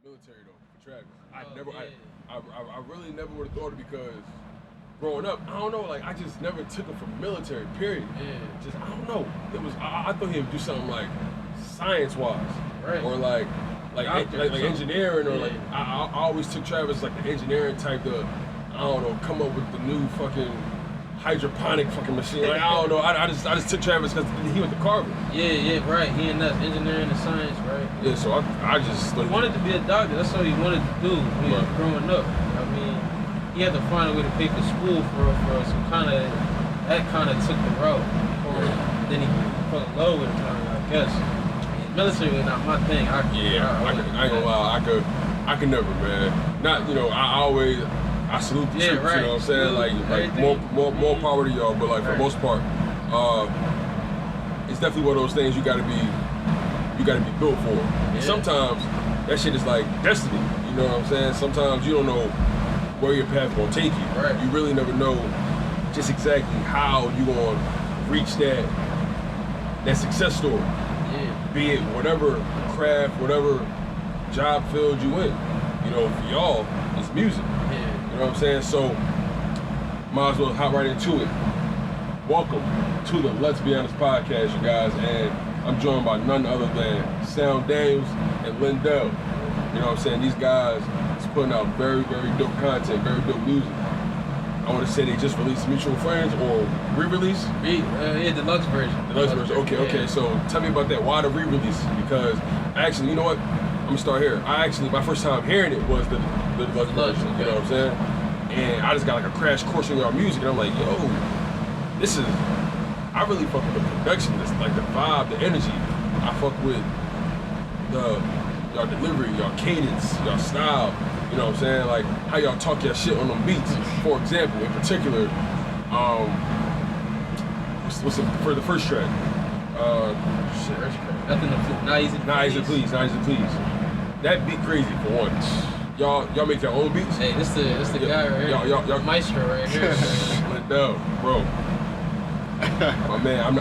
military though for Travis. I Yeah. really never would have thought it because growing up, I don't know, like I just never took him from military. Period. Yeah. Just I don't know. It was I thought he would do something like science wise, Right. or like engineering, or Yeah. like I always took Travis like the engineering type to I don't know come up with the new fucking hydroponic fucking machine. Like I don't know. I just took Travis because he went to Carver. Yeah, right. He and us, engineering and science, right? Yeah, so I just He wanted to be a doctor. That's what he wanted to do when he was Right. growing up. I mean, he had to find a way to pay for school for some kind of that kind of took the road. Then he fell in love with it, I guess. Military was not my thing. I ain't gonna lie. I could never, man. Not I salute the troops. Right. You know what I'm saying? Like more power to y'all. But like for the most part, it's definitely one of those things you gotta be built for. And sometimes that shit is like destiny. You know what I'm saying? Sometimes you don't know where your path gonna take you. Right. You really never know just exactly how you gonna reach that success story. Yeah. Be it whatever craft, whatever job field you in. You know, for y'all, it's music. Yeah. You know what I'm saying? So, might as well hop right into it. Welcome to the Let's Be Honest podcast, you guys, and I'm joined by none other than Sound Daniels and Lendelh. You know what I'm saying? These guys is putting out very, very dope content, very dope music. I want to say they just released Mutual Friends or re-release? Yeah, Deluxe version. Deluxe version. Okay. So tell me about that. Why the re-release? Because actually, you know what? I'm gonna start here. My first time hearing it was the Deluxe version. You know what I'm saying? And I just got like a crash course in y'all music, and I'm like, yo, I really fuck with the production, this like the vibe, the energy. I fuck with y'all delivery, y'all cadence, y'all style. You know what I'm saying? Like how y'all talk your shit on them beats. For example, in particular, what's for the first track? Nothing to please. Not easy please. That beat crazy for one. Y'all make your own beats? Hey, this the guy right here. Y'all Maestro right here. No, bro. My man,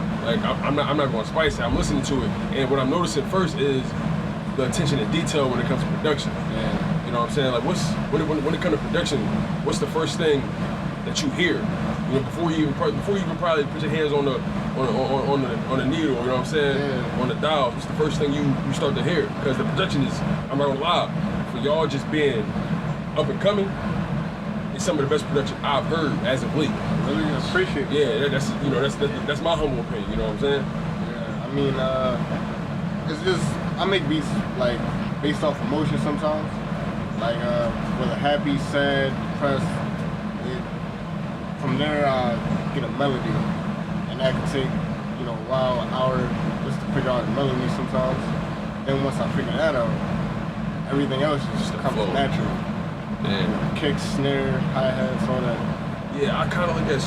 I'm not going spicy. I'm listening to it, and what I'm noticing first is the attention to detail when it comes to production. Yeah. You know what I'm saying? Like, when it comes to production, what's the first thing that you hear? You know, before you even probably put your hands on the needle. You know what I'm saying? Yeah. On the dial. What's the first thing you start to hear? Because the production is, I'm not gonna lie, for y'all just being up and coming, it's some of the best production I've heard as of late. Really appreciate it. Yeah, that's my humble opinion. You know what I'm saying? Yeah, I mean, it's just I make beats like based off emotion sometimes, like whether happy, sad, depressed. From there, I get a melody, and that can take a while, an hour, just to figure out the melody sometimes. Then once I figure that out, everything else just comes natural. Yeah. Kicks, snare, hi-hats, all that. Yeah, I kind of look at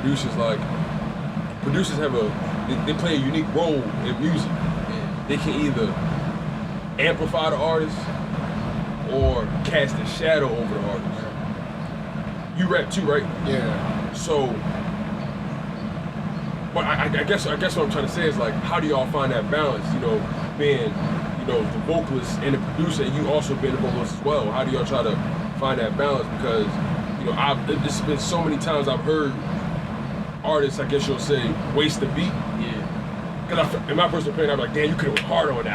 producers like they play a unique role in music. Yeah. They can either amplify the artist or cast a shadow over the artist. You rap too, right? Yeah. So, but I guess what I'm trying to say is like, how do y'all find that balance? You know, being the vocalist and the producer, and you also being the vocalist as well. How do y'all try to find that balance? Because there's been so many times I've heard artists, I guess you'll say, waste the beat. Yeah. Because in my personal opinion, I'm like, damn, you could have went harder on that.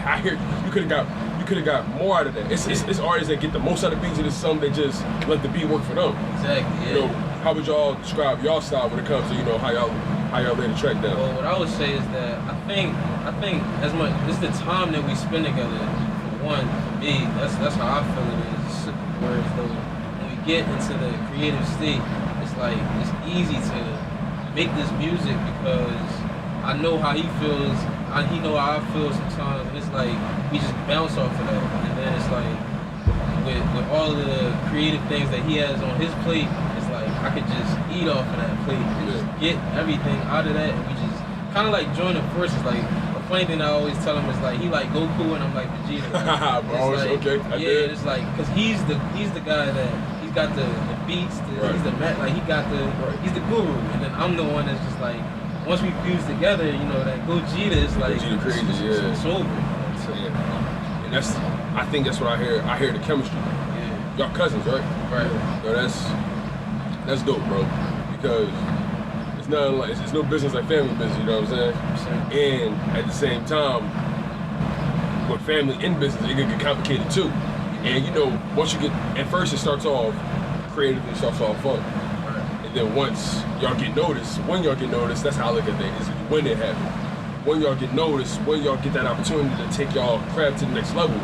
I hear you could have got more out of that. It's artists that get the most out of beats, and it's some that just let the beat work for them. Exactly. Yeah. How would y'all describe y'all style when it comes to how y'all lay the track down? Well, what I would say is that I think as much it's the time that we spend together. For one, for me, that's how I feel it is. Whereas though when we get into the creative state, it's like it's easy to make this music because I know how he feels. He know how I feel sometimes, and it's like we just bounce off of that. And then it's like with all of the creative things that he has on his plate, it's like I could just eat off of that plate and just get everything out of that. And we just kind of like join the forces. Like a funny thing I always tell him is like he like Goku and I'm like Vegeta. Like, bro, it's like, okay. It's like because he's the guy that he's got the beats. He's the like he's the guru, and then I'm the one that's just like. Once we fuse together, that Gogeta is like Gogeta crazy, it's over. And I think that's what I hear. I hear the chemistry. Yeah. Y'all cousins, right? Right. Yo, that's dope, bro. Because it's nothing like it's no business like family business. You know what I'm saying? And at the same time, with family in business, it can get complicated too. And you know, once you get at first, it starts off creatively, it starts off fun. And then once y'all get noticed, when y'all get noticed, that's how I look at it, is when it happens. When y'all get noticed, when y'all get that opportunity to take y'all craft to the next level,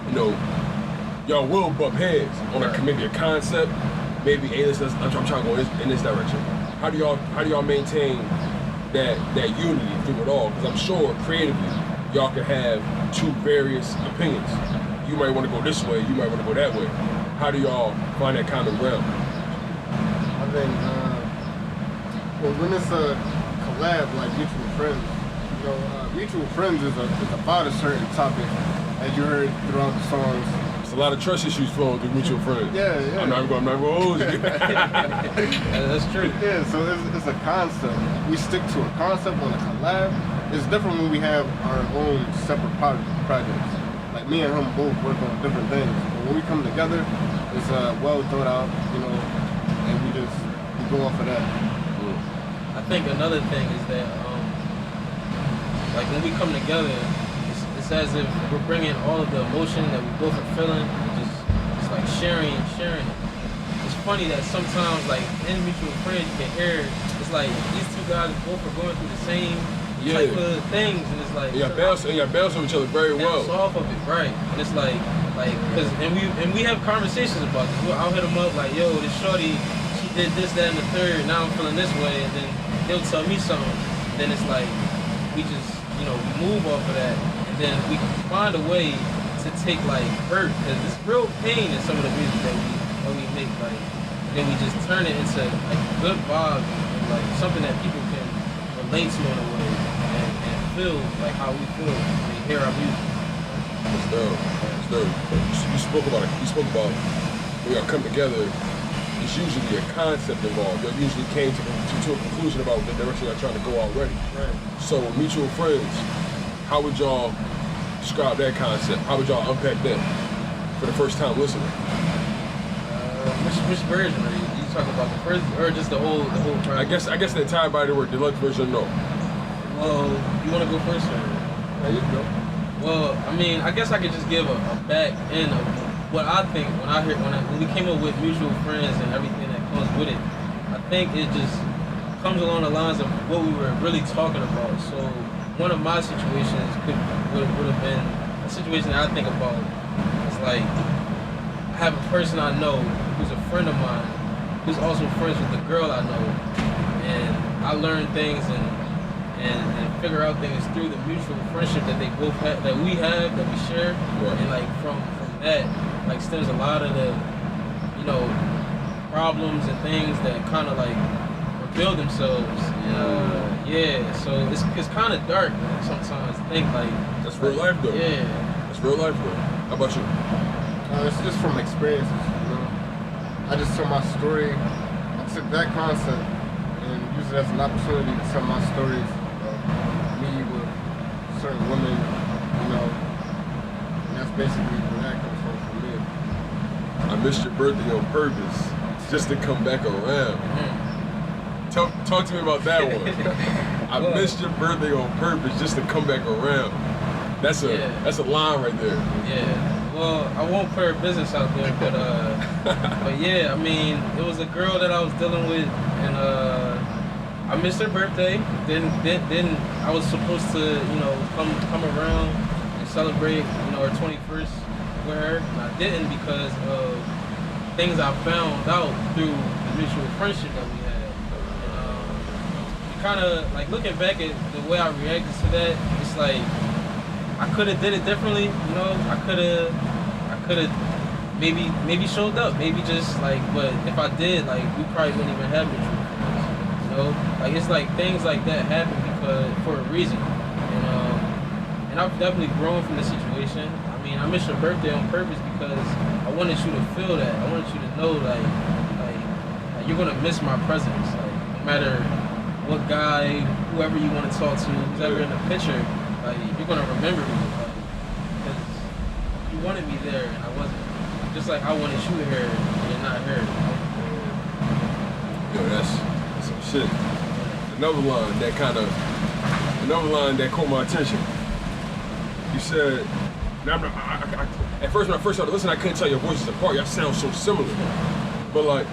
you know, y'all will bump heads on maybe a concept, maybe hey, I'm trying to go in this direction. How do y'all maintain that unity through it all? Because I'm sure creatively y'all can have two various opinions. You might want to go this way, you might want to go that way. How do y'all find that common ground? I think, well, when it's a collab like Mutual Friends, you know, Mutual Friends is about a certain topic, as you heard throughout the songs. There's a lot of trust issues flowing through Mutual Friends. Yeah. I'm not going to hold you. That's true. Yeah, so it's a concept. We stick to a concept on a collab. It's different when we have our own separate projects. Like me and him both work on different things. But when we come together, it's well thought out, you know, and we go off of that. I think another thing is that, like when we come together, it's as if we're bringing all of the emotion that we both are feeling, just like sharing it. It's funny that sometimes, like in Mutual Friends, you can hear it's like these two guys both are going through the same type of things, and it's like y'all bounce off each other very well. Bounce off of it, right? And it's like, cause we have conversations about this. I'll hit him up like, yo, this shorty, she did this, that, and the third. Now I'm feeling this way, and then he'll tell me something. Then it's like we just, you know, we move off of that, and then we find a way to take like hurt, cause it's real pain in some of the music that we make, like, and then we just turn it into like good vibe, and like something that people can relate to in a way. Feel like how we feel when we hear our music. That's dope. You spoke about when y'all come together, it's usually a concept involved. Y'all usually came to a conclusion about the direction y'all trying to go already. Right. So Mutual Friends, how would y'all describe that concept? How would y'all unpack that for the first time listening? Which version are you talking about? The first or just the whole project? I guess the entire body work, deluxe version, no. Well, you want to go first, or? Yeah, you go. Well, I mean, I guess I could just give a back end of what I think when we came up with Mutual Friends and everything that comes with it. I think it just comes along the lines of what we were really talking about. So one of my situations would have been a situation that I think about. It's like I have a person I know who's a friend of mine, who's also friends with the girl I know, and I learn things and figure out things through the mutual friendship that they both have, that we share, right. And like from that, like stems a lot of the, you know, problems and things that kind of like reveal themselves. Yeah, so it's kind of dark sometimes. Think like that's real life though. Yeah, that's real life though. How about you? It's just from experiences, you know. I just tell my story. I took that concept and used it as an opportunity to tell my stories. Me with certain women, you know, and that's basically where that comes from for me. I missed your birthday on purpose just to come back around. Mm-hmm. Talk to me about that one. I missed your birthday on purpose just to come back around. That's a line right there. Yeah. Well, I won't put her business out there, but yeah, I mean, it was a girl that I was dealing with, and I missed her birthday. Then I was supposed to, you know, come around and celebrate, you know, her 21st with her. And I didn't because of things I found out through the mutual friendship that we had. And, kind of like looking back at the way I reacted to that, it's like I could have did it differently. You know, I could have maybe showed up, maybe just like. But if I did, like, we probably wouldn't even have mutual. You know, like it's like things like that happen because for a reason, and I've definitely grown from the situation. I mean, I missed your birthday on purpose because I wanted you to feel that. I wanted you to know, like you're gonna miss my presence. Like no matter what guy, whoever you want to talk to, who's ever in the picture, like you're gonna remember me. Like, wanted me there and I wasn't. Just like I wanted you here and you're not here. Yo, that's some shit. Another line that caught my attention. You said, now at first when I first started listening, I couldn't tell your voices apart. Y'all sound so similar. But like,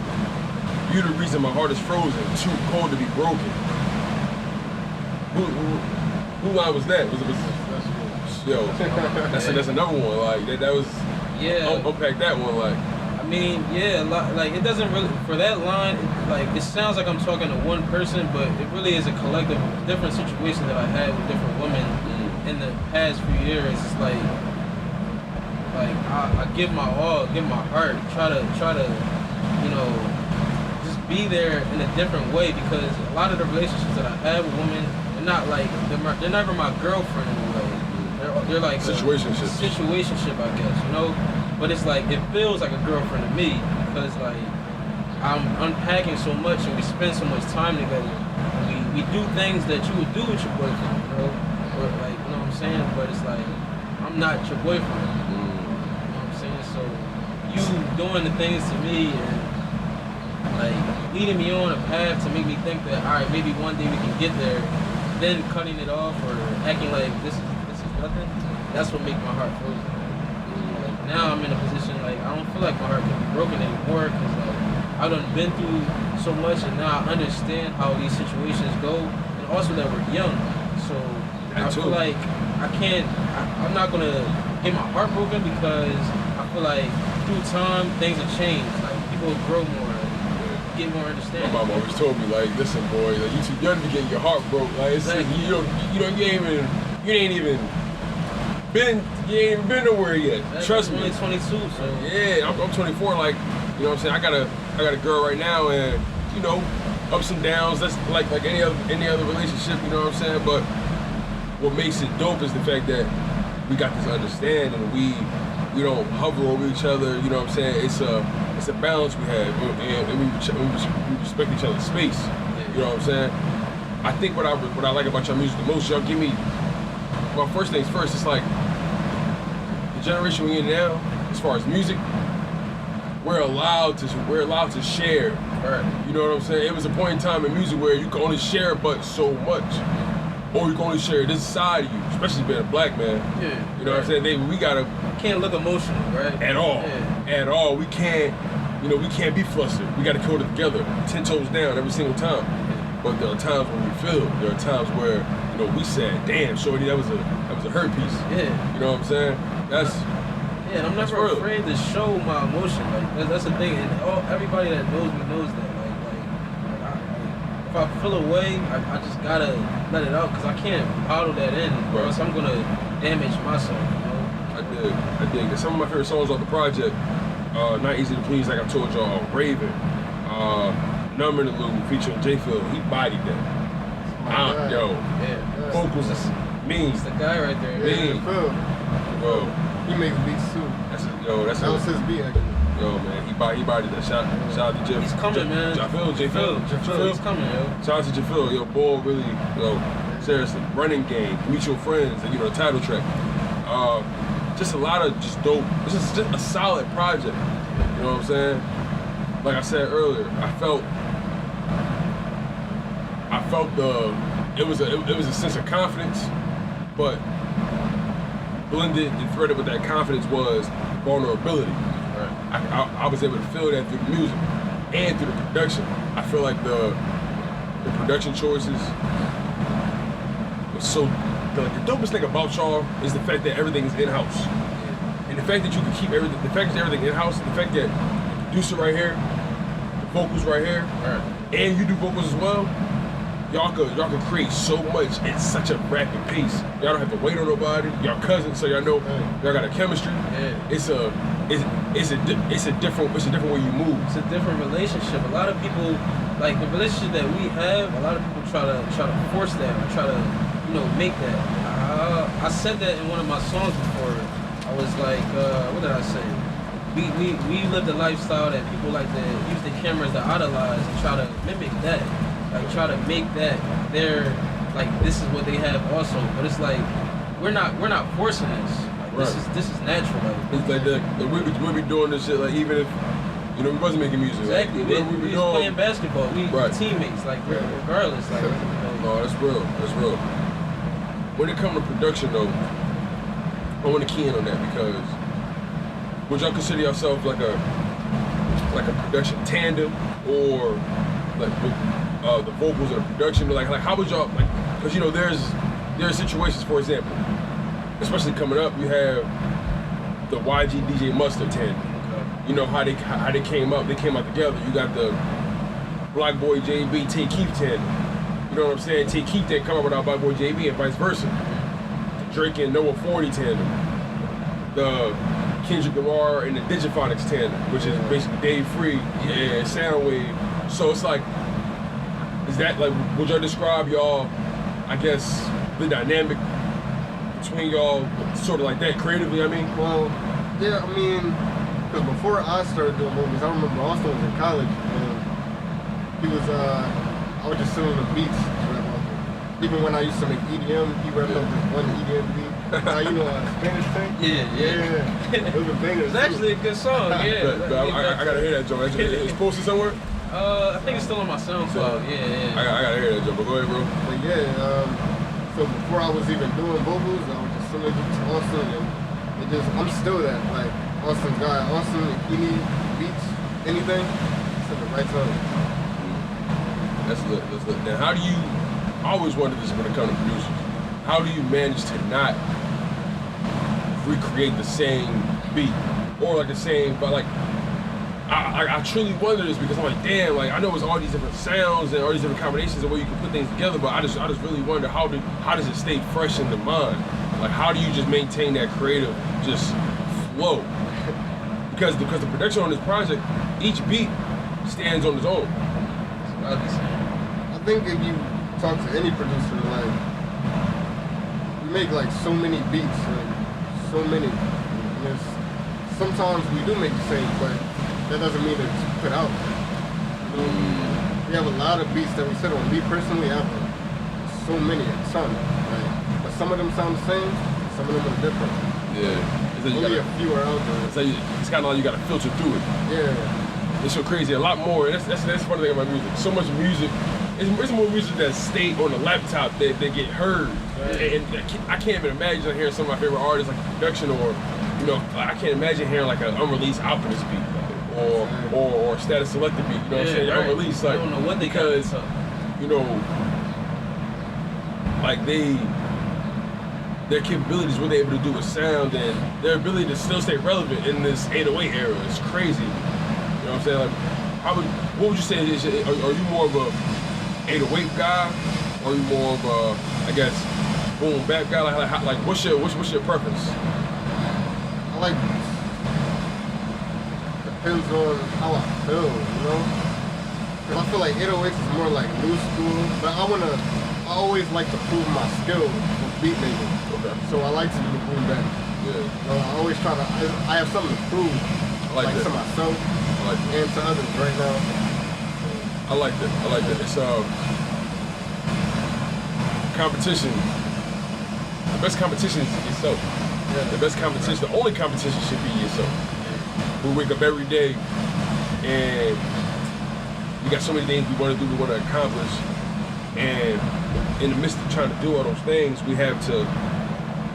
you the reason my heart is frozen, too cold to be broken. Who line was that? Yo, that's another one. Like that was. Yeah. Unpack that one, like. I mean, yeah, like it doesn't really, for that line, like it sounds like I'm talking to one person, but it really is a collective, different situation that I had with different women in the past few years. It's like I give my all, give my heart, try to, you know, just be there in a different way, because a lot of the relationships that I have with women, they're not like, they're never my girlfriend in a way. They're like situationship, I guess, you know? But it's like, it feels like a girlfriend to me, because like, I'm unpacking so much and we spend so much time together. And we do things that you would do with your boyfriend, you know? Or like, you know what I'm saying? But it's like, I'm not your boyfriend. You know what I'm saying? So, you doing the things to me and like, leading me on a path to make me think that, all right, maybe one day we can get there, then cutting it off or acting like this is nothing, that's what makes my heart frozen. Like, now I'm in a position like I don't feel like my heart can be broken anymore, because like I've done been through so much and now I understand how these situations go, and also that we're young. So I feel like I'm not gonna get my heart broken, because I feel like through time things have changed. Like people grow more, get more understanding. My mom always told me like, listen boy, like you too young to get your heart broke. Like it's exactly. You ain't even been nowhere yet. Trust me. I'm only 22, so yeah, I'm 24. Like, you know what I'm saying? I got a girl right now, and you know, ups and downs. That's like any other relationship. You know what I'm saying? But what makes it dope is the fact that we got this understanding. We don't hover over each other. You know what I'm saying? It's a balance we have, and we respect each other's space. You know what I'm saying? I think what I like about your music the most, y'all give me. Well, first things first, it's like the generation we're in now, as far as music, we're allowed to share. right. You know what I'm saying? It was a point in time in music where you can only share but so much, or you can only share this side of you, especially being a black man. Yeah. You know what I'm saying? We gotta Can't look emotional, right? at all, Yeah. at all. We can't be flustered. We gotta kill it together, 10 toes down every single time. But there are times when we feel. There are times where we said, "Damn, shorty, that was a hurt piece." Yeah. You know what I'm saying? That's and I'm never afraid to show my emotion. Like that's the thing, and everybody that knows me knows that. If I feel a way, I just gotta let it out, because I can't bottle that in, or else I'm gonna damage myself. You know? I dig. Some of my favorite songs off the project, Not Easy to Please, like I told y'all, Raven, Number in the Loop featuring J Phil, he bodied that. Yeah. Vocals is mean. It's the guy right there. Yeah, Phil. Yo, He makes beats too. That was his beat actually. Yo, man, he bodied that. Shout out to Jeff. He's coming, man. J Phil. He's coming, yo. Shout out to J Phil. Yo, boy, really, seriously. Running Game, Mutual Friends, and the title track. Just a lot of just dope. It's just a solid project. You know what I'm saying? Like I said earlier, I felt it was a sense of confidence, but blended and threaded with that confidence was vulnerability. I was able to feel that through the music and through the production. I feel like the production choices was so. The dopest thing about y'all is the fact that everything is in-house. And the fact that you can keep everything, the fact that everything in-house, the fact that the producer right here, the vocals right here, and you do vocals as well, y'all could create so much at such a rapid pace. Y'all don't have to wait on nobody. Y'all cousins, so y'all know y'all got a chemistry. Yeah. It's a different way you move. It's a different relationship. A lot of people, like the relationship that we have, a lot of people try to force that, or try to make that. I said that in one of my songs before. I was like, what did I say? We lived a lifestyle that people like to use the cameras to idolize and try to mimic that. Like try to make that their, like this is what they have also. But it's like we're not forcing this. Like, This is natural. Like, It's like we'll be doing this shit like even if we wasn't making music. Exactly. Like, We was playing basketball. We teammates. Like regardless. Like no, that's real. That's real. When it comes to production though, I want to key in on that because would y'all consider yourself like a production tandem or like the vocals or the production? Like how would y'all like? Because there are situations, for example, especially coming up, you have the YG DJ Mustard tandem. You know how they came up. They came out together. You got the Black Boy JB Tay Keith tandem. You know what I'm saying? Tay Keith didn't come up without Black Boy JB and vice versa. Drake and Noah 40 tandem. The Kendrick Lamar and the Digiphonics tandem, which is basically Dave Free and Soundwave. So it's like, is that like, would y'all describe y'all, I guess, the dynamic between y'all sort of like that creatively, I mean? Well, yeah, I mean, because before I started doing movies, I remember Austin was in college and he was, I was just singing the beats. Even when I used to make EDM, he rapped up this one EDM beat. Spanish thing? Yeah. It was a banger. It's actually a good song, yeah. I gotta hear that joint. It's posted somewhere? I think it's still on my SoundCloud. Yeah. I gotta hear that joint, but go ahead, bro. But yeah, so before I was even doing vocals, I was just singing to Austin, and I'm still that. Like, Austin's guy. Austin, if he need beats, anything, it's in the right time. That's lit. Now, how do you, I always wondered this when it comes to producers, how do you manage to not recreate the same beat or like the same, but like, I truly wonder this because I'm like, damn, like I know it's all these different sounds and all these different combinations of where you can put things together, but I just really wonder how does it stay fresh in the mind? Like how do you just maintain that creative just flow? Because the production on this project, each beat stands on its own. I think if you talk to any producer, like we make like so many beats, like so many. And sometimes we do make the same, but that doesn't mean it's put out. We have a lot of beats that we sit on. Me personally, I have so many, a ton. Like, but some of them sound the same, some of them are different. Yeah. Only a few are out there. It's kind of like you got to filter through it. Yeah. It's so crazy. A lot more. That's the funny thing about music. So much music. It's more music that stay on the laptop that get heard. Right. And I can't even imagine hearing some of my favorite artists like production or, I can't imagine hearing like an unreleased Alchemist beat. Or status selected beat, you know what I'm saying? Right. Unreleased, like, I don't know what they because, like their capabilities, what they're able to do with sound and their ability to still stay relevant in this 808 era is crazy. You know what I'm saying? Like, what would you say is, are you more of a 808 guy? Or are you more of a, I guess, boom bap guy? Like what's your preference? I like, depends on how I feel, Because I feel like 808 is more like new school, but I always like to prove my skill with beat making. Okay. So I like to do the boom bap. Yeah. I always try to, I have something to prove. I like that. To myself and to others right now. I like that. It's competition. The best competition is yourself. Yeah. The best competition, the only competition should be yourself. We wake up every day and we got so many things we want to do, we want to accomplish. And in the midst of trying to do all those things, we have to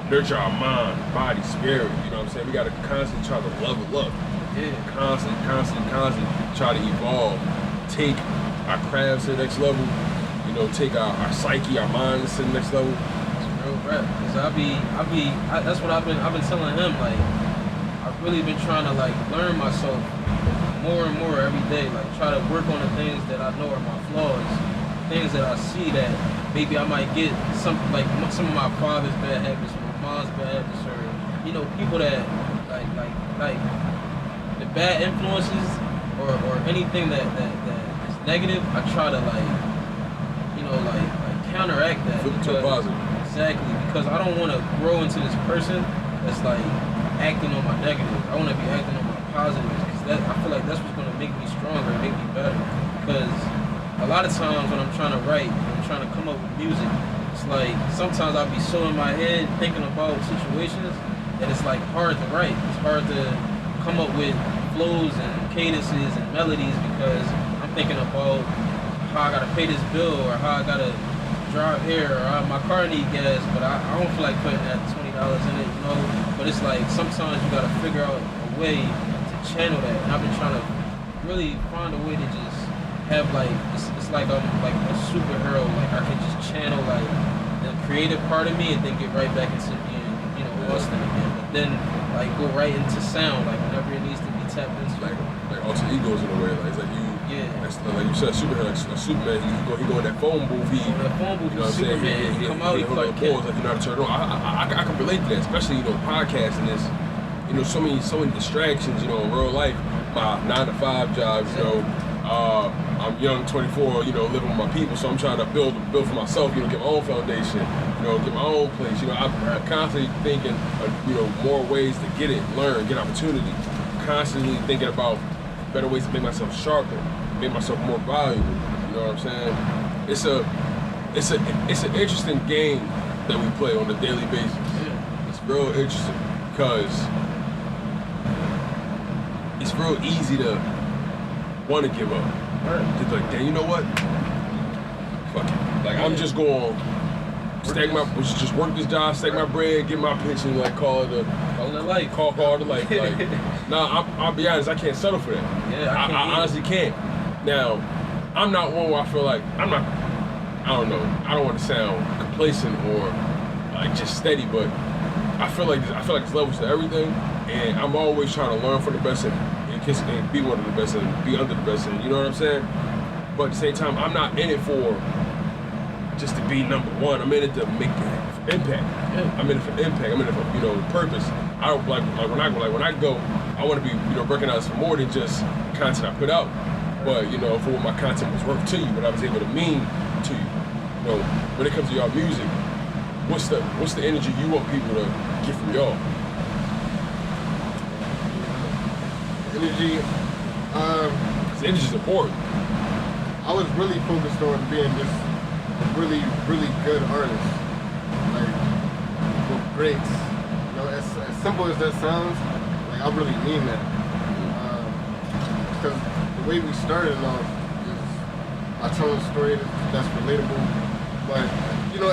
nurture our mind, body, spirit. You know what I'm saying? We got to constantly try to level up. Yeah. Constantly try to evolve. Take our crafts to the next level. Take our psyche, our minds to the next level. It's real rap. Cause that's what I've been telling him. Like, I've really been trying to like learn myself more and more every day. Like, try to work on the things that I know are my flaws, things that I see that maybe I might get some of my father's bad habits, or my mom's bad habits, or people that like the bad influences or anything that is negative. I try to like counteract that. Flip it to a positive. Exactly, because I don't want to grow into this person that's like acting on my negative. I want to be acting on my positives because I feel like that's what's going to make me stronger and make me better. Because a lot of times when I'm trying to write, when I'm trying to come up with music, it's like sometimes I'll be so in my head thinking about situations that it's like hard to write. It's hard to come up with flows and cadences and melodies because I'm thinking about how I gotta pay this bill or how I gotta drive here or my car need gas, but I don't feel like putting that $20 in it, you know. But it's like sometimes you gotta figure out a way to channel that, and I've been trying to really find a way to just have like it's like I'm like a superhero. Like I can just channel like the creative part of me and then get right back into being, you know, Austin again. But then like go right into sound, like whenever it needs to be tapped into. Like alter egos in a way. Like it's like you. Yeah. Like you said, superhero, like a Superman. He go in that phone booth. That phone booth, you know what I'm saying? Superman. He come out, he like you know how to turn it on. I can relate to that, especially podcasting is, so many distractions. In real life, my 9-to-5 jobs. I'm young, 24. Living with my people, so I'm trying to build for myself. Get my own foundation. Get my own place. I'm constantly thinking of, more ways to get it, learn, get opportunity. Constantly thinking about better ways to make myself sharper, make myself more valuable. You know what I'm saying? It's an interesting game that we play on a daily basis. Yeah. It's real interesting because it's real easy to want to give up. Right. To be like, damn, you know what? Fuck it. Like I'm just going just work this job, stack my bread, get my pension, like call it life. Call it a life. Like, nah, I'll be honest, I can't settle for that. Yeah, I honestly can't. Now, I'm not one where I feel like I don't know. I don't want to sound complacent or like just steady, but I feel like there's levels to everything, and I'm always trying to learn from the best and be one of the best and be under the best, and you know what I'm saying? But at the same time, I'm not in it for just to be number one. I'm in it to make impact. Yeah. I'm in it for impact. I'm in it for purpose. I don't when I go, I want to be recognized for more than just the content I put out, but for what my content was worth to you, what I was able to mean to you. When it comes to y'all music, what's the energy you want people to get from y'all? Energy. Energy is important. I was really focused on being this really, really good artist, like with greats. As simple as that sounds, like I really mean that. Because the way we started off is I tell a story that's relatable. But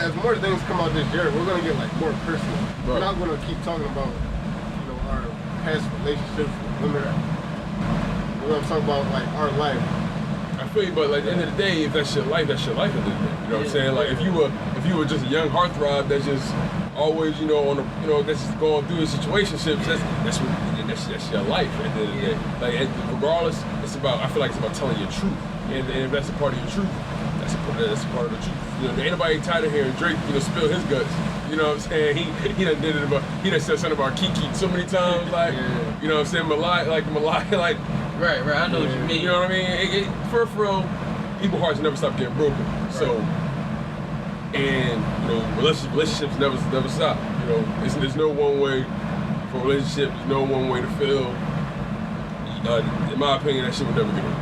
as more things come out this year, we're gonna get like more personal. Right. We're not gonna keep talking about our past relationships with women. We're gonna talk about like our life. I feel you, but like at the end of the day, if that's your life, that's your life at the end of the day. You know what I'm saying? Like if you were just a young heartthrob that's just always that's just going through the situationships, that's your life at the end of the day. Like regardless, I feel like it's about telling your truth. And if that's a part of your truth, that's a part of the truth. Ain't nobody tired of hearing Drake, spill his guts. You know what I'm saying? He done did it he done said something about Kiki so many times, like you know what I'm saying, Malai, like Right, I know what you mean. You know what I mean? For real, people's hearts never stop getting broken. Right. So, and relationships never stop. There's no one way for a relationship. There's no one way to feel. In my opinion, that shit would never get old.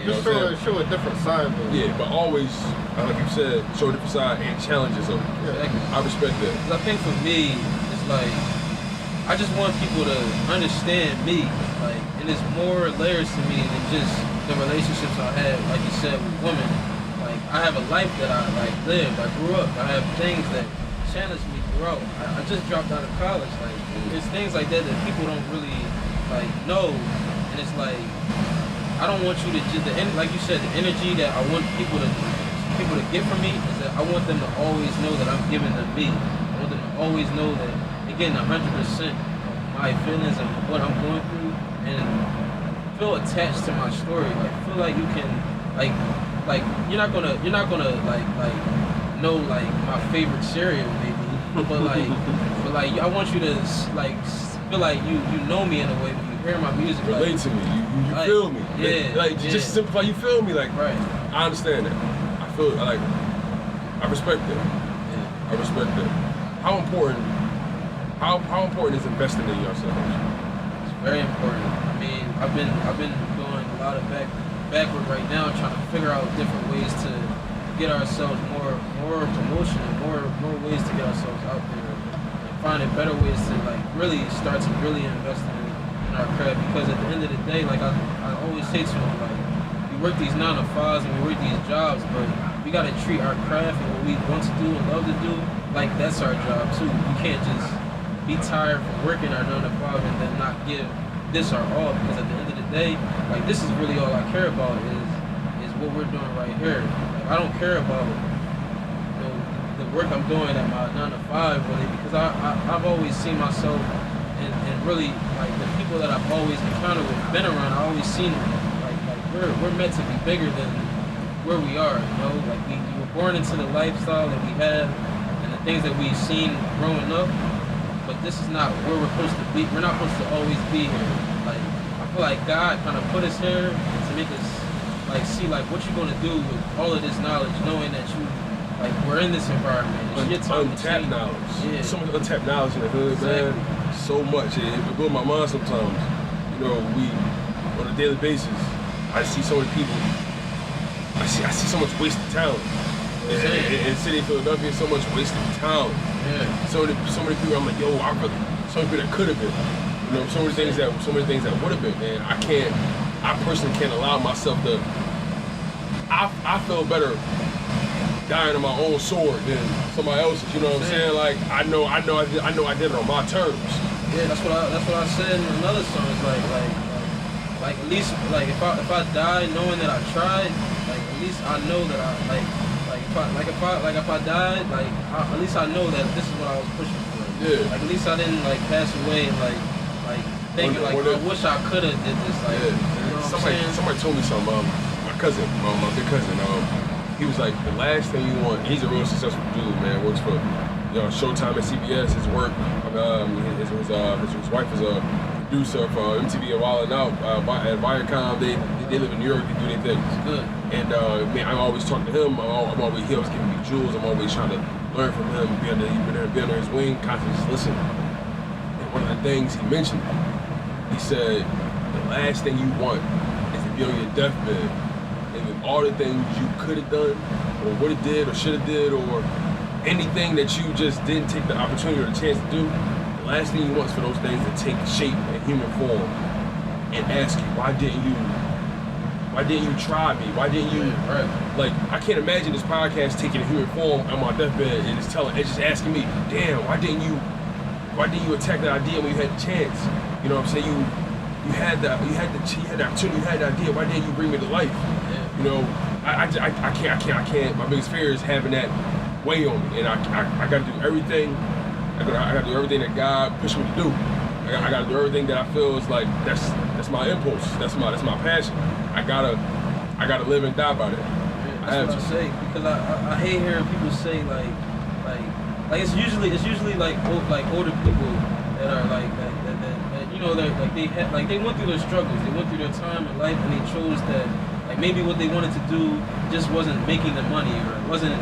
Just show a different side. Though. Yeah, but always, like you said, show a different side and challenges them. Yeah. I respect that. Because I think for me, it's like I just want people to understand me. Like, and there's more layers to me than just the relationships I had, like you said, with women. Like, I have a life that I lived. I grew up. I have things that challenged me throughout. I just dropped out of college. Like, there's things like that that people don't really know. And it's like, I don't want you to just like you said, the energy that I want people to get from me is that I want them to always know that I'm giving them me. I want them to always know that they're getting 100% of my feelings and what I'm going through, and feel attached to my story. Like, feel like you can like you're not gonna know like my favorite cereal maybe, but I want you to feel like you know me in a way when you hear my music. Relate to me. You feel me. Yeah. Just simplify. You feel me. Like, right. I understand that. I respect that. Yeah. I respect that. How important is investing in yourself? It's very important. I mean, I've been doing a lot of backward right now, trying to figure out different ways to get ourselves more promotion and more ways to get ourselves out there and finding better ways to like really start to really invest in our craft, because at the end of the day, like I always say to them, like we work these 9 to 5s and we work these jobs, but we gotta treat our craft and what we want to do and love to do like that's our job too. We can't just be tired from working our 9 to 5 and then not give this our all, because at the end of the day, like this is really all I care about is what we're doing right here. Like I don't care about the work I'm doing at my 9 to 5 really, because I've always seen myself and really like the people that I've always encountered with, been around, I always seen like we're meant to be bigger than where we are, you know? Like we were born into the lifestyle that we have and the things that we've seen growing up, but this is not where we're supposed to be. We're not supposed to always be here. Like I feel like God kind of put us here to make us like see like what you're gonna do with all of this knowledge, knowing that you like we're in this environment. It's your time untapped knowledge. Yeah. So much untapped knowledge in the hood, man. So much. It blows my mind sometimes. You know, we on a daily basis, I see so many people. I see so much wasted talent. In the city of Philadelphia, so much wasted talent. Yeah. So many people. I'm like, yo, so many people that could have been. You know, so many things that would have been. And I personally can't allow myself to. I feel better dying on my own sword than somebody else's. You know what I'm saying? Like I know I did it on my terms. Yeah, that's what I said in another song. It's like at least like if I die knowing that I tried, like at least I know that if I died, like at least I know that this is what I was pushing for. Yeah. Like at least I didn't like pass away and like thinking like I wish I could have did this. Like yeah. you know what I'm saying? Somebody told me something. My big cousin. He was like, the last thing you want. He's a real successful dude, man. Works for Showtime at CBS. His work. His wife is a producer for MTV and Wild 'N Out at Viacom. They live in New York. They do their things. Good. And man, I always talk to him. He always giving me jewels. I'm always trying to learn from him. Be under his wing. Constantly just listen. And one of the things he mentioned, he said, the last thing you want is to be on your deathbed and with all the things you could have done, or would have did, or should have did, or anything that you just didn't take the opportunity or the chance to do. The last thing you want is for those things to take shape in human form and ask you, why didn't you try me? Why didn't you? Right. Like, I can't imagine this podcast taking a human form on my deathbed and it's just asking me, damn, why didn't you attack that idea when you had the chance? You know what I'm saying? You had the opportunity, you had the idea. Why didn't you bring me to life? Yeah. You know, I can't. My biggest fear is having that weigh on me, and I got to do everything. I got to do everything that God pushed me to do. I got to do everything that I feel is like that's my impulse. That's my passion. I gotta live and die by that. Yeah, that's what I say, because I hate hearing people say like it's usually like older people that are like that you know that they went through their struggles, they went through their time in life, and they chose that like maybe what they wanted to do just wasn't making them money or wasn't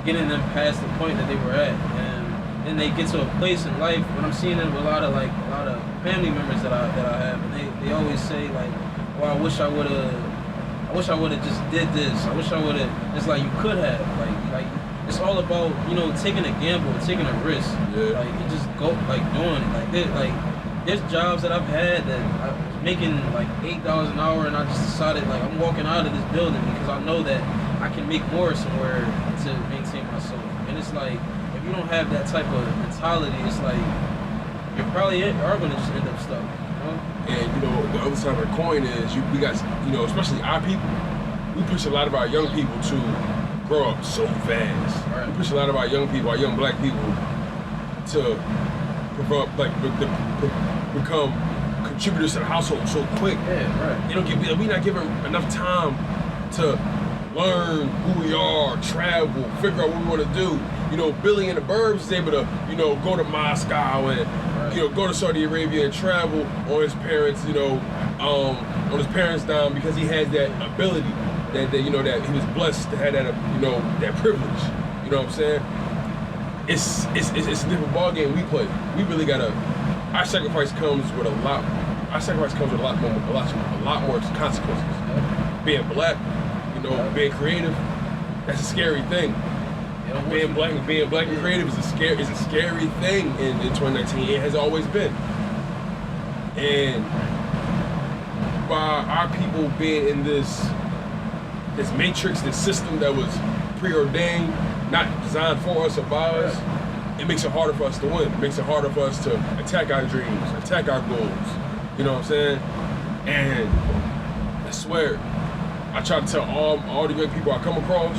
getting them past the point that they were at, and then they get to a place in life. When I'm seeing it with a lot of family members that I have, and they always say like, well, I wish I would have just did this. I wish I would have. It's like you could have. Like it's all about taking a gamble, taking a risk. Yeah. Like you just go doing it. There's jobs that I've had that I was making like $8 an hour, and I just decided like I'm walking out of this building because I know that I can make more somewhere to maintain myself. And it's like if you don't have that type of mentality, it's like you probably are going to just end up stuck. And the other side of the coin is we got especially our people. We push a lot of our young people to grow up so fast. Right. We push a lot of our young people, our young black people, to become contributors to the household so quick. Yeah, right. We not giving enough time to learn who we are, travel, figure out what we want to do. Billy in the Burbs is able to go to Moscow and go to Saudi Arabia and travel on his parents, on his parents' dime because he has that ability, that he was blessed to have that, that privilege. You know what I'm saying? It's a different ball game we play. We really gotta. Our sacrifice comes with a lot more consequences. Being black, being creative, that's a scary thing. Yeah, being black and creative is a scary thing in 2019. It has always been. And by our people being in this matrix, this system that was preordained, not designed for us or by us, it makes it harder for us to win. It makes it harder for us to attack our dreams, attack our goals. You know what I'm saying? And I swear, I try to tell all the young people I come across,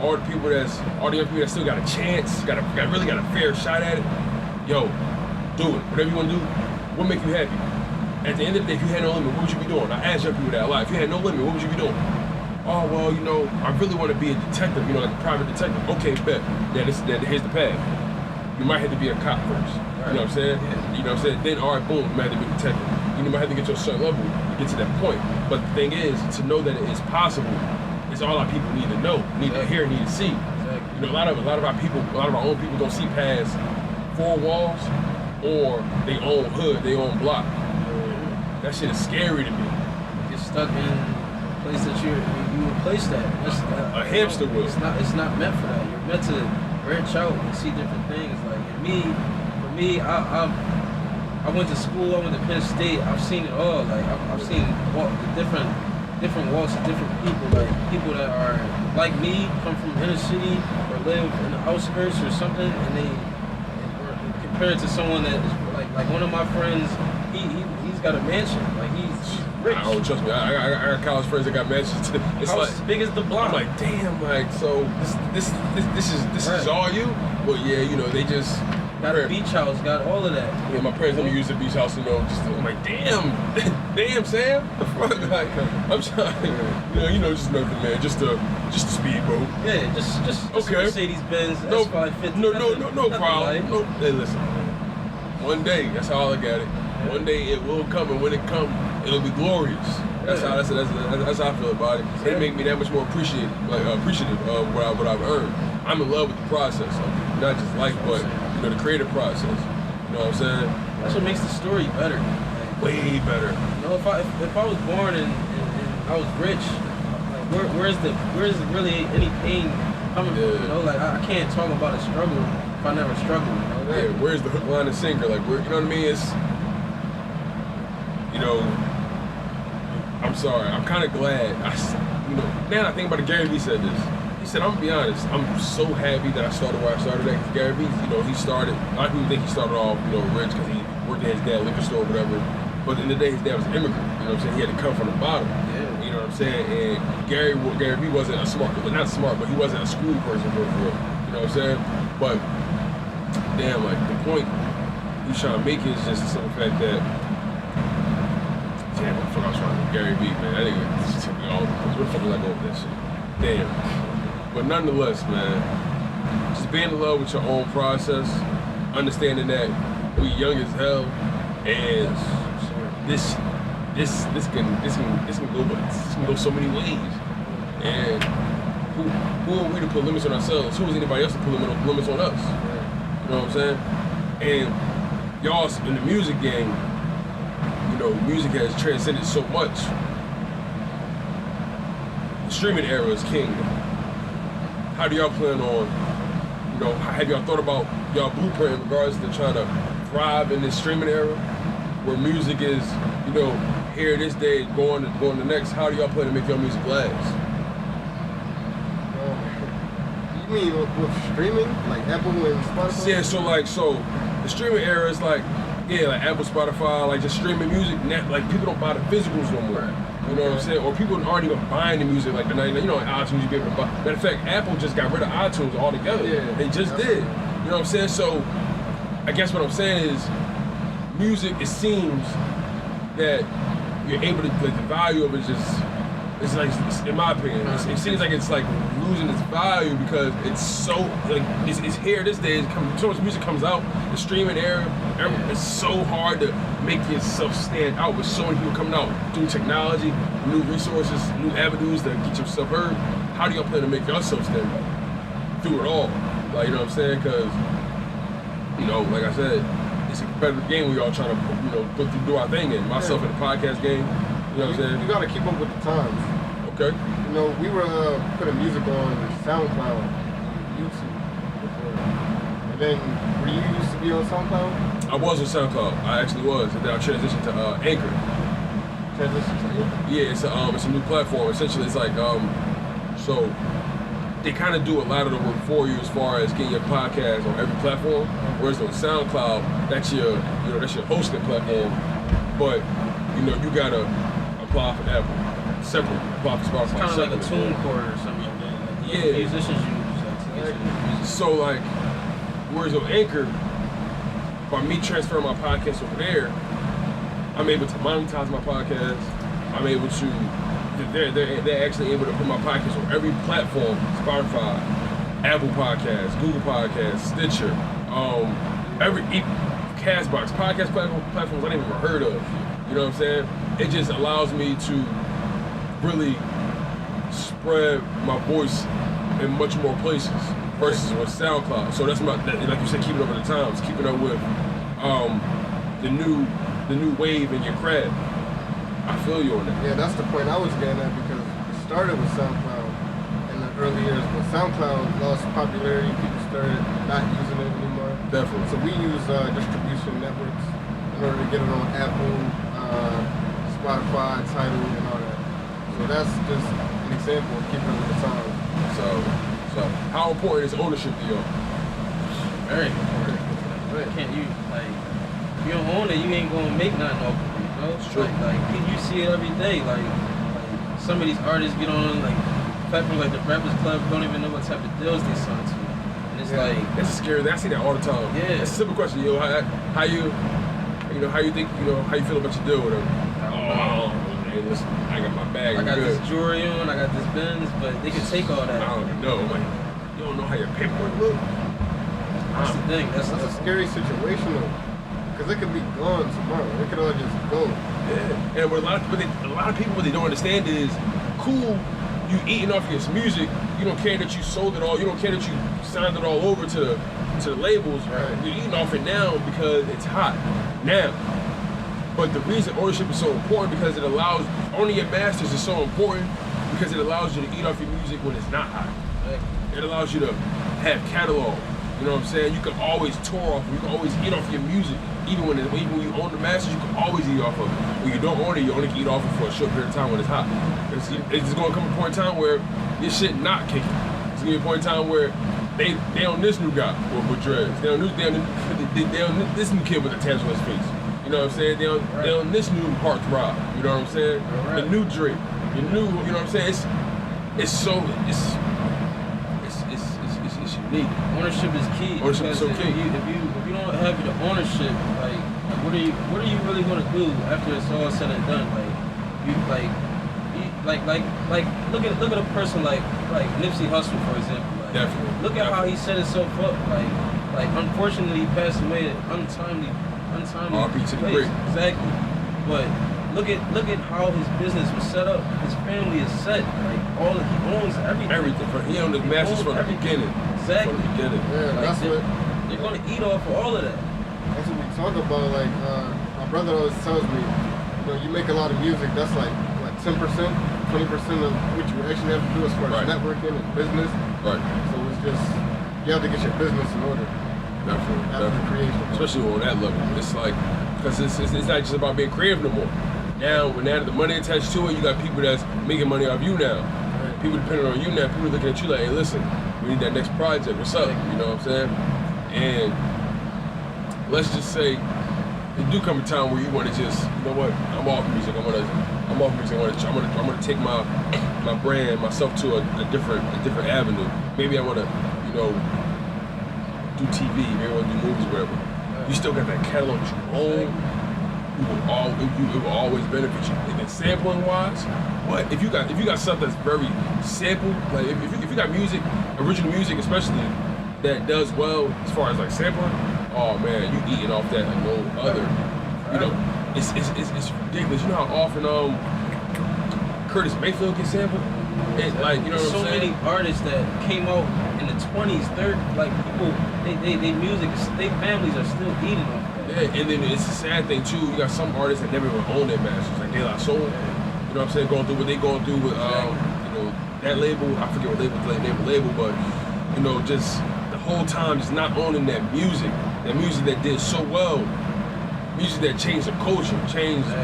all the young people that still got a chance, really got a fair shot at it. Yo, do it. Whatever you want to do, what make you happy? At the end of the day, if you had no limit, what would you be doing? I ask young people that a lot. If you had no limit, what would you be doing? Oh, well, you know, I really want to be a detective, you know, like a private detective. Okay, bet. Yeah, here's the path. You might have to be a cop first. You know what I'm saying? Yeah. You know what I'm saying? Then, all right, boom, you might have to be a detective. You might have to get to a certain level to get to that point. But the thing is, to know that it is possible is all our people need to know, need to hear, need to see. Exactly. You know, a lot of our people, a lot of our own people don't see past 4 walls or their own hood, their own block. That shit is scary to me. Get stuck in a place that you were placed at. A hamster wheel. It's not meant for that. You're meant to branch out and see different things. Like for me, I went to school. I went to Penn State. I've seen it all. Like I've seen the different walks of different people. Like people that are like me, come from inner city or live in the outskirts or something, and they compared to someone that is like one of my friends. He's got a mansion. Like he's rich. Oh, trust me, I got college friends that got mansions too. It's house like as big as the block. I'm like, damn, like so this is all you? Well, yeah, you know, they just got a beach house, got all of that. Yeah, my parents let me use the beach house, you know. I'm like, damn, Sam. The fuck, like, I'm trying, you know, just nothing, man. Just a speedboat. Yeah, just okay. Mercedes Benz, No, S550. No problem. No, hey, listen. One day, that's how I look at it. One day it will come, and when it comes, it'll be glorious. That's how I feel about it. It make me that much more appreciative of what I've earned. I'm in love with the process, not just life, but you know, the creative process. You know what I'm saying? That's what makes the story better. Way better. You know, if I was born and I was rich, like where's really any pain coming from? You know, like I can't talk about a struggle if I never struggled. You know? Yeah, where's the hook, line, and sinker? Like, where, you know what I mean? It's, you know, I'm sorry. I'm kind of glad. Now I think about it, Gary Vee said this. He said, I'm gonna be honest, I'm so happy that I started where I started at. Because Gary Vee, you know, a lot of people think he started off, you know, rich because he worked at his dad's liquor store or whatever. But in the day, his dad was an immigrant. You know what I'm saying? He had to come from the bottom. Yeah. You know what I'm saying? And Gary Vee wasn't a smart, not smart, but he wasn't a school person for real. You know what I'm saying? But damn, like the point he's trying to make is just the simple fact that, damn, what the fuck I was trying to do? Gary Vee, man, that nigga just took me all the place. What the fuck was I going with that shit? Damn. But nonetheless, man, just being in love with your own process, understanding that we young as hell, and this can go so many ways. And who are we to put limits on ourselves? Who is anybody else to put limits on us? You know what I'm saying? And y'all in the music game, you know, music has transcended so much. The streaming era is king. How do y'all plan on, you know, have y'all thought about y'all blueprint in regards to trying to thrive in this streaming era where music is, you know, here this day, going the next? How do y'all plan to make your music last? You mean with streaming, like Apple and Spotify? Yeah, so the streaming era is like Apple, Spotify, like just streaming music. Like people don't buy the physicals no more. You know what I'm saying? Or people aren't even buying the music like you know, iTunes you be able to buy. Matter of fact, Apple just got rid of iTunes altogether. Yeah, they just did. You know what I'm saying? So I guess what I'm saying is, music, it seems that you're able to, like, the value of it it's like, in my opinion, it seems like it's like losing its value because it's so, like, it's here this day. So much music comes out, the streaming era, it's so hard to make yourself stand out with so many people coming out through technology, new resources, new avenues to get yourself heard. How do y'all plan to make yourself stand out through it all? Like, you know what I'm saying? Because, you know, like I said, it's a competitive game we all trying to, you know, do our thing in. Myself in the podcast game, you know what I'm saying? You gotta keep up with the times. Okay. You know, we were putting music on SoundCloud, YouTube. then, were you used to be on SoundCloud? I was on SoundCloud. I actually was, and then I transitioned to Anchor. Transition to Anchor? Yeah, it's a new platform. Essentially, it's like so they kind of do a lot of the work for you as far as getting your podcast on every platform. Whereas on SoundCloud, that's your hosting platform, but you gotta apply for Apple separate, apply for Spotify. Kind of like a TuneCore or something like that. Like, yeah, musicians use music. So like, whereas on Anchor, by me transferring my podcast over there, I'm able to monetize my podcast. I'm able to. They're actually able to put my podcast on every platform: Spotify, Apple Podcasts, Google Podcasts, Stitcher, every Castbox podcast platforms I never even heard of. You know what I'm saying? It just allows me to really spread my voice in much more places versus with SoundCloud. So that's like you said, keeping up with the times, keeping up with the new wave in your craft. I feel you on that. Yeah, that's the point I was getting at, because it started with SoundCloud in the early years, but SoundCloud lost popularity. People started not using it anymore. Definitely. So we use distribution networks in order to get it on Apple, Spotify, Tidal, and all that. So that's just an example of keeping up with the times. So how important is ownership to you? Very important. Can't you, like, if you don't own it, you ain't gonna make nothing off of it, you know? It's true. Like you see it every day. Like some of these artists get on like platforms like the Rappers Club, don't even know what type of deals they sign to. And it's like, that's scary. I see that all the time. Yeah. It's a simple question, how you think, how you feel about your deal with them? Oh, man, listen, I got my bag. I got good. this jewelry on, I got this Benz, but they can take all that. I don't know. Like, you don't know how your paperwork look. That's the thing. That's a scary situation though, because it could be gone tomorrow. It could all just go. Yeah. And what a lot of people what they don't understand is, cool, you eating off your music. You don't care that you sold it all. You don't care that you signed it all over to the labels. Right. You're eating off it now because it's hot now. But the reason ownership is so important because it allows owning your masters is so important because it allows you to eat off your music when it's not hot. It allows you to have catalog. You know what I'm saying? You can always tour off. You can always eat off your music. Even when you own the masters, you can always eat off of it. When you don't own it, you only can eat off it for a short period of time when it's hot. It's going to come a point in time where this shit not kicking. It's going to be a point in time where they on this new guy with dreads. They on this new kid with a tattoo on his face. You know what I'm saying? They on this new Park Rob. You know what I'm saying? Right. The new Drake. The new, you know what I'm saying? It's unique. Ownership is key. Ownership is so key. If you don't have the ownership, like what are you really gonna do after it's all said and done? Look at a person like Nipsey Hussle, for example. Like, Definitely. Look at how he set himself up. Like unfortunately he passed away at untimely RP to the place. great. Exactly. But look at how his business was set up. His family is set. Like he owns everything. Everything. He owned the masters from the beginning. Exactly. From the beginning. Yeah, Like, that's what. They're gonna eat off of all of that. That's what we talk about. Like my brother always tells me, you make a lot of music. That's like 10%, 20% of what you actually have to do as far as networking and business. Right. So it's just you have to get your business in order. Definitely. After the creation. Especially on that level. It's like, because it's not just about being creative no more. Now, when the money attached to it, you got people that's making money off you now. Right. People depending on you now. People looking at you like, hey, listen, we need that next project. What's up? You know what I'm saying? And let's just say, it do come a time where you want to just, you know what? I'm off music. I'm off music. I'm gonna take my brand, myself to a different avenue. Maybe I want to, do TV. Maybe I want to do movies, whatever. You still got that catalog that you own. It will always benefit you. And then sampling wise, what if you got stuff that's very sample? Like if you got music, original music especially, that does well as far as like sampling. Oh man, you eating off that like no other. It's ridiculous. You know how often Curtis Mayfield gets sampled? It's like, you know what I'm so saying? many artists that came out in the 20s, like people, they music, they families are still eating off that. Yeah, and then it's a sad thing too. You got some artists that never even own their masters, like De La Soul. You know what I'm saying? Going through what they going through with that label. I forget what label, the name of the label, but just the whole time just not owning that music that did so well, music that changed the culture, changed the,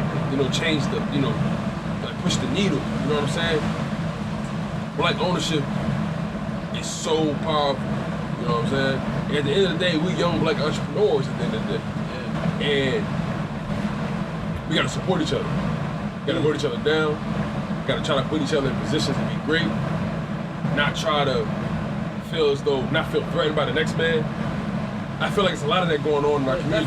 like pushed the needle, you know what I'm saying? Black ownership is so powerful, you know what I'm saying? And at the end of the day, we young black entrepreneurs at the end of the day. Yeah. And we gotta support each other. We gotta hold each other down. We gotta try to put each other in positions to be great. Not try to not feel threatened by the next man. I feel like it's a lot of that going on in our community.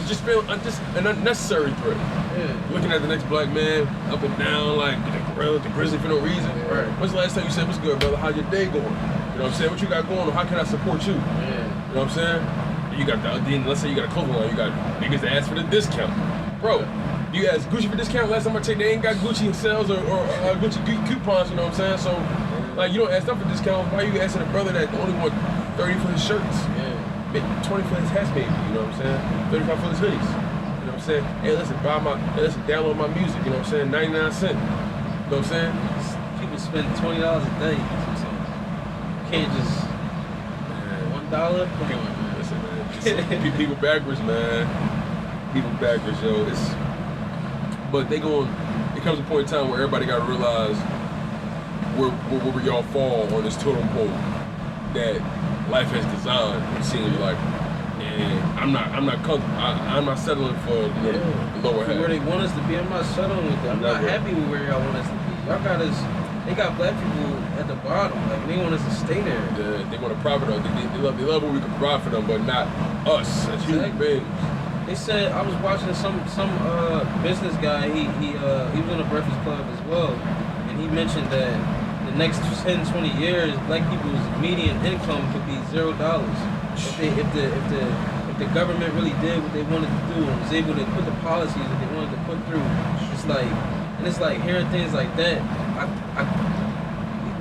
Just feel just an unnecessary threat. Yeah. Looking at the next black man up and down, like the grizzly for no reason. Yeah. Right. When's the last time you said, "What's good, brother? How your day going?" You know what I'm saying? What you got going on? How can I support you? Yeah. You know what I'm saying? You got let's say you got a clothing line, you got niggas that ask for the discount. Bro, do you ask Gucci for discount? Last time I checked, they ain't got Gucci sales or Gucci coupons, you know what I'm saying? So, like, you don't ask them for discounts. Why are you asking a brother that only want 30 for his shirts? Yeah. 20 for his hats, baby, you know what I'm saying? 35 for his hoodies, you know what I'm saying? Hey, listen, download my music, you know what I'm saying? 99 cents, you know what I'm saying? People spend $20 a day. So you can't just $1. Come on, man. Listen, man. People backwards, man. People backwards, yo. But it comes a point in time where everybody gotta realize where we all fall on this totem pole that life has designed, it seems like. And I'm not settling for the lower half. Where they want us to be, I'm not settling with that. I'm not happy with where y'all want us to be. Y'all got us, they got black people at the bottom. Like, they want us to stay there. They want to profit us. They love what we can provide for them, but not us as human beings. They said, I was watching some business guy, he was on the Breakfast Club as well, and he mentioned that the next 10, 20 years, black people's median income could be $0. If the government really did what they wanted to do and was able to put the policies that they wanted to put through, it's like hearing things like that,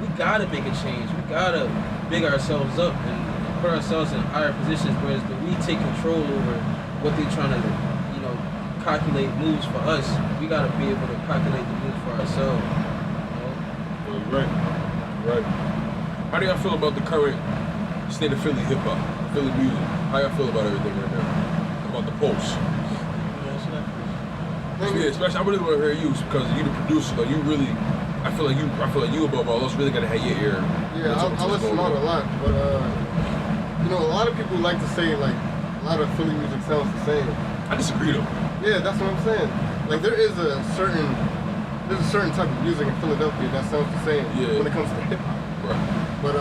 we gotta make a change. We gotta big ourselves up and put ourselves in higher positions, whereas we take control over what they're trying to, calculate moves for us. We gotta be able to calculate the moves for ourselves. Right. How do y'all feel about the current state of Philly hip hop, Philly music? How y'all feel about everything right now? About the pulse? Yeah, especially I really want to hear you because you the producer. Like I feel like you above all else really gotta have your ear. Yeah, I listen out a lot, but a lot of people like to say like a lot of Philly music sounds the same. I disagree though. Yeah, that's what I'm saying. Like there's a certain type of music in Philadelphia that sounds the same when it comes to hip hop. Right. But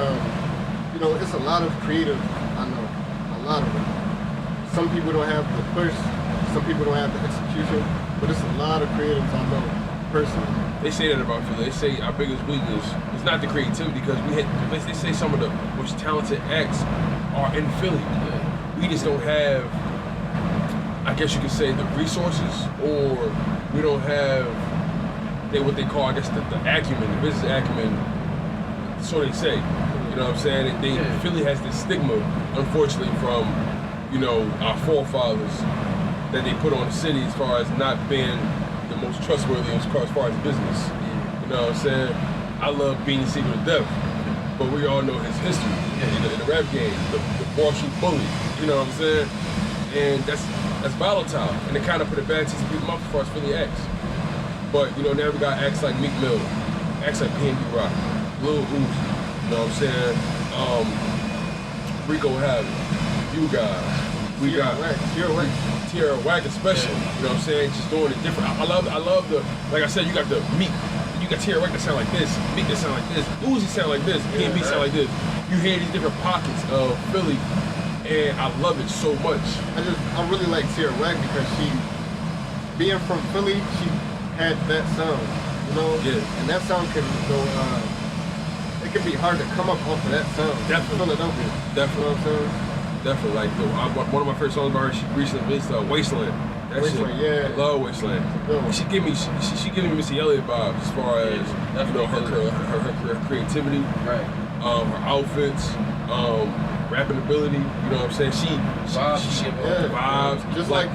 it's a lot of creative. I know a lot of them. Some people don't have the push. Some people don't have the execution. But it's a lot of creatives I know personally. They say that about Philly. They say our biggest weakness is not the creativity because they say some of the most talented acts are in Philly. We just don't have, I guess you could say, the resources, or we don't have what they call, I guess, the acumen, the business acumen, so they say. You know what I'm saying? Philly has this stigma, unfortunately, from, our forefathers that they put on the city as far as not being the most trustworthy as far as business. You know what I'm saying? I love Beanie Siegel to death, but we all know his history in the rap game, the Wall Street bully. You know what I'm saying? And that's volatile, and it kind of put a bad taste in people's mouth as far as Philly acts. But now we got acts like Meek Mill, acts like PNB Rock, Lil Uzi. You know what I'm saying? Rico Havoc, you guys. We got Tierra Whack especially. You know what I'm saying? Just doing it different. I love the, like I said, you got the Meek. You got Tierra Whack that sound like this, Meek that sound like this, Uzi sound like this, PNB sound like this. You hear these different pockets of Philly, and I love it so much. I really like Tierra Whack because she, being from Philly, she had that sound, and that sound can go, it can be hard to come up off of that sound. Definitely. Philadelphia. Definitely. You know what I'm saying? Definitely. Like, one of my first songs by her, she recently released Wasteland. That Wasteland, shit, I love Wasteland. And she gave me Missy Elliott vibes as far as, her creativity, right? Her outfits, rapping ability, you know what I'm saying? She vibes. Just like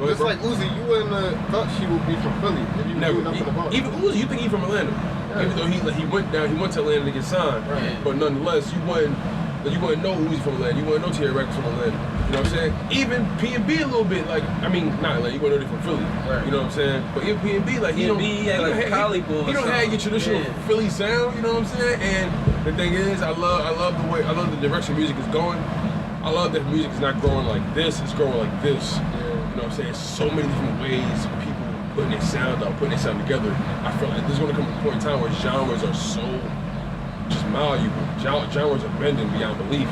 Uzi, you wouldn't have thought she would be from Philly if you knew nothing about it. Even Uzi, you think he's from Atlanta. Yeah. Even though he went to Atlanta to get signed. Right. But nonetheless, you wouldn't Like, you wouldn't know Uzi from Lendelh. You wouldn't know Terry Records from Lendelh. You know what I'm saying? Even P&B a little bit. Like, I mean, not like you wouldn't know they from Philly. Right. You know what I'm saying? But even P&B, like, he don't have your traditional Philly sound. You know what I'm saying? And the thing is, I love the direction music is going. I love that music is not growing like this. It's growing like this. Yeah. You know what I'm saying? It's so many different ways people putting their sound out, putting their sound together. I feel like there's going to come a point in time where genres are so just malleable. Genres are bending beyond belief.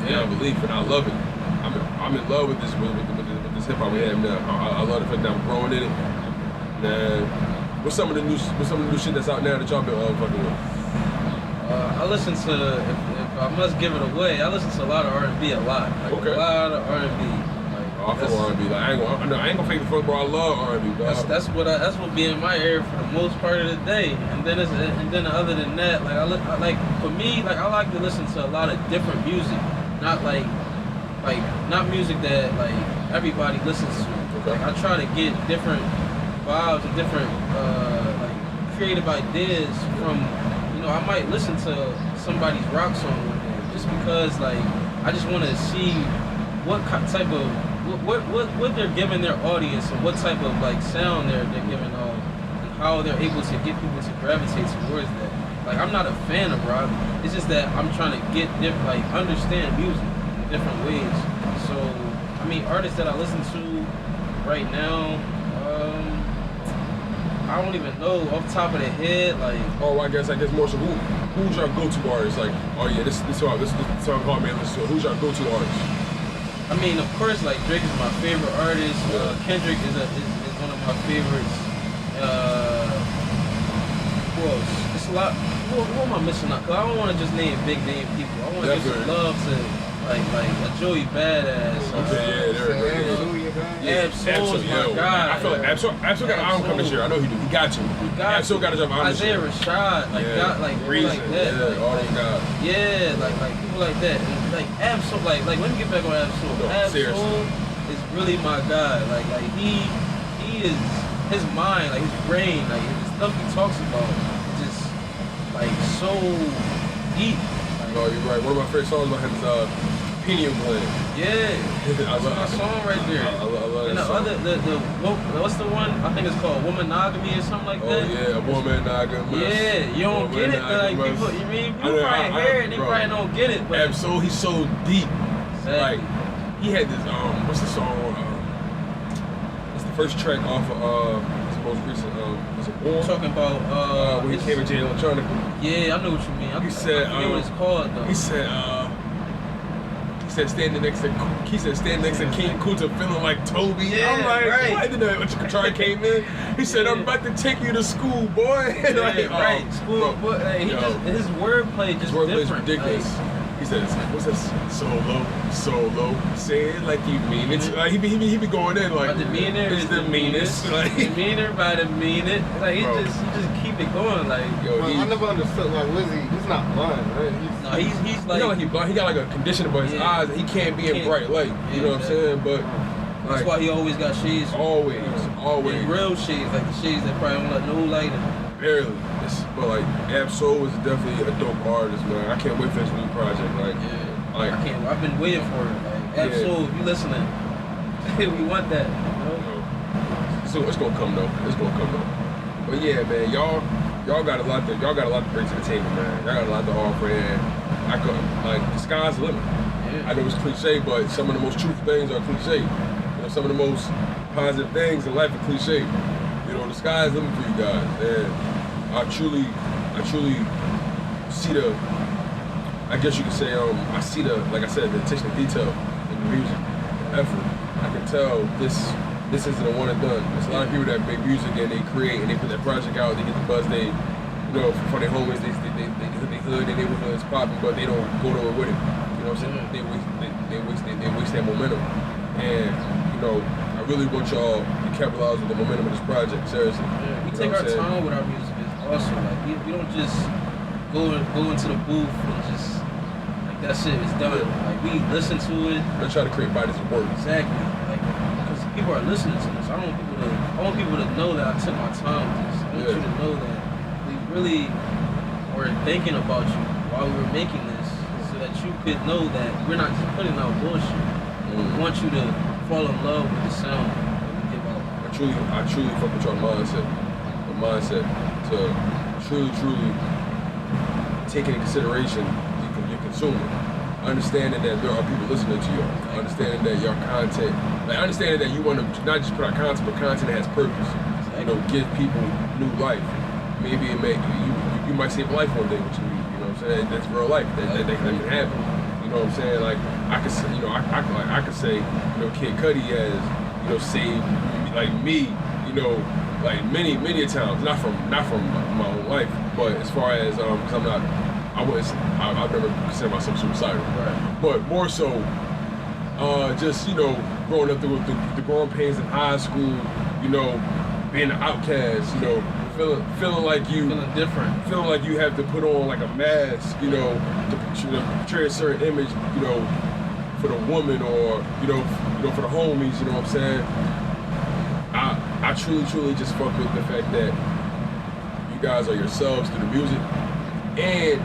Beyond belief, and I love it. I'm in love with this hip hop we have now. I love the fact that I'm growing in it. And what's some of the new shit that's out now that y'all been fucking with? I listen to, if I must give it away, I listen to a lot of R&B a lot. Like, Okay. A lot of R&B. I feel R&B. Like, I ain't gonna fake the fuck, bro. I love R&B, bro. That's what be in my ear for the most part of the day. And then other than that, like I like for me, like I like to listen to a lot of different music, not not music that like everybody listens to. Okay. Like I try to get different vibes and different like creative ideas from. You know, I might listen to somebody's rock song one day just because like I just want to see what type of what they're giving their audience and what type of like sound they're giving off and how they're able to get people to gravitate towards that. Like I'm not a fan of rock. It's just that I'm trying to get understand music in different ways. So I mean, artists that I listen to right now, I don't even know off the top of the head. Like, oh, I guess more so. Who's your go-to artist? Like, oh yeah, this song called me. Who's your go-to artist? I mean, of course, like Drake is my favorite artist. Kendrick is one of my favorites. Who else? It's a lot. Who am I missing out? Cause I don't want to just name big name people. I want to give some love to like a Joey Badass. Okay, yeah, Ab-Soul is my guy. I feel like Ab-Soul got an album coming this year. I know he do. He got to. Ab-Soul got to drop an album. Isaiah Rashad, people like that. Yeah, all those guys. Yeah, like people like that. And like Ab-Soul, like let me get back on Ab-Soul. No, Ab-Soul is really my guy. Like he is his mind, like his brain, like the stuff he talks about, is just like so deep. Oh, you're right. One of my favorite songs about him is Pineal Gland. Yeah, that's my song right there. I love and that song. What's the one? I think it's called Womanogamy or something like that. Oh yeah, Womanogamy. Yeah, you don't get it, but like people probably hear it, they probably don't get it. But Ab-Soul, he's so deep. Exactly. Like he had this what's the song? It's the first track off of his most recent was it War? Talking about when he came into electronica. Yeah, I know what you mean. He said I forget what it's called though. He said standing next to King Kunta feeling like Toby. Yeah, I'm like, right. what? Then when Chakatari came in, he said, I'm about to take you to school, boy. Yeah, like, right. School, but his wordplay just wordplay is different. ridiculous. Like, he said, what's this? Solo, say it like you mean it. Like, he be going in like, the demeanor it's the meanest. Like, demeanor by the meanest. Like, he just keep it going. Like, yo, I never understood, like, he's not blind, right? He's like, he got like a condition about his eyes that he can't be in bright light. You know what I'm saying? But that's why he always got shades. Always. And real shades, like the shades that probably don't let no light in. Barely. But like Ab-Soul is definitely a dope artist, man. I can't wait for this new project. Like, I can't. I've been waiting for it. Like Ab-Soul, if you listening, we want that. You know? So it's gonna come though. But yeah, man, y'all got a lot to bring to the table, man. Y'all got a lot to offer, and I could the sky's the limit. Yeah. I know it's cliche, but some of the most truthful things are cliche. You know, some of the most positive things in life are cliche. You know, the sky's the limit for you guys, and I truly see I guess you could say, I see like I said, the attention to detail in the music, the effort. I can tell this isn't a one and done. There's a lot of people that make music and they create and they put that project out, they get the buzz, they, you know, for their homies, they hood, their neighborhood's popping, but they don't go nowhere with it. You know what I'm saying? They waste that momentum. And, you know, I really want y'all to capitalize on the momentum of this project, seriously. Yeah, we take our time with our music. Also, like we don't just go into the booth and just like that shit is done. Like we listen to it. I try to create bodies of work. Exactly. Like because people are listening to this. I want people to know that I took my time with this. I want you to know that we really were thinking about you while we were making this, so that you could know that we're not just putting out bullshit. We want you to fall in love with the sound that we give out. I truly fuck with your mindset. The mindset to truly take into consideration your consumer. Understanding that there are people listening to you. Understanding that your content, like understanding that you want to not just put out content, but content that has purpose. You know, give people new life. Maybe it may you might save a life one day with you. You know what I'm saying? That's real life. That can happen. You know what I'm saying? Like I could say, I could say, Kid Cudi has, saved like me, like many a times. Not from my own life, but as far as because I've never considered myself suicidal. Right. But more so, just growing up through the growing pains in high school, being an outcast, feeling like you Feeling different. feeling like you have to put on like a mask, to portray a certain image, for the woman or for the homies. You know what I'm saying? I truly just fuck with the fact that you guys are yourselves through the music, and